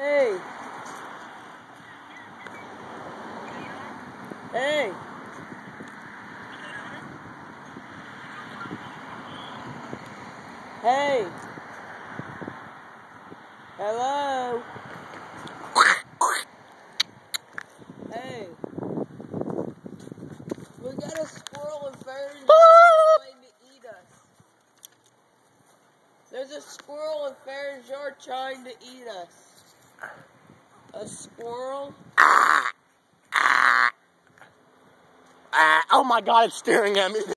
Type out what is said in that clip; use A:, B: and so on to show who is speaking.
A: Hey. Hey. Hey. Hello. Hey. We got a squirrel in Farron trying to eat us. There's a squirrel in Farron's yard trying to eat us. A squirrel?
B: Oh my God, it's staring at me.